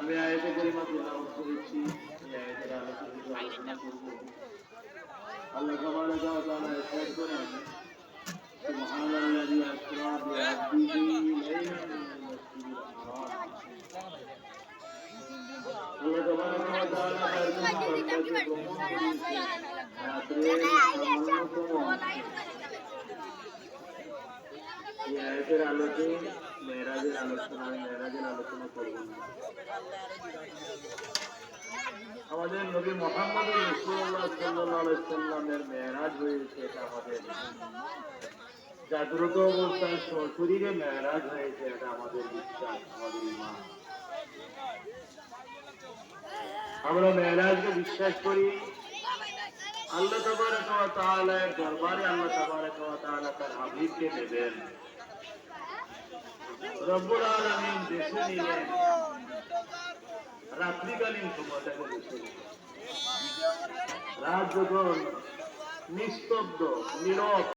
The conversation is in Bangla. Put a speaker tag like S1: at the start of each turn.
S1: আমি আয়াতে কারিমা তেলাওয়াত করেছি, এই আয়াতের আলোচনা করব। আল্লাহ তাবারাক ওয়া তাআলা ইরশাদ করেন, সুবহানাল্লাযী আসরা বিআবদিহি লাইলান মিনাল মাসজিদিল হারাম। আল্লাহ তাবারাক ওয়া তাআলা তার বান্দাকে ভ্রমণ করিয়েছে রাতের সামান্যতম এই আয়াতের আলোকে মেরাজের আলোচনা করব না। আমাদের নবী মুহাম্মদ রাসূলুল্লাহ সাল্লাল্লাহু আলাইহি ওয়াসাল্লামের মেরাজ হয়েছে, এটা আমাদের জাগ্রত অবস্থায় সশরীরে মেরাজ হয়েছে, এটা আমাদের বিশ্বাস, আমাদের ঈমান। আমরা মেরাজকে বিশ্বাস করি। আল্লাহ তাবারাক ওয়া তাআলার দরবারে আল্লাহ তাবারাক ওয়া তাআলা তার হাবিবকে নেবেন, রব্বুল আলামিন দেশে নিলেন, রাত্রিকালীন সময়টাকে দেশে নিলেন। রাত যখন নিস্তব্ধ নীরব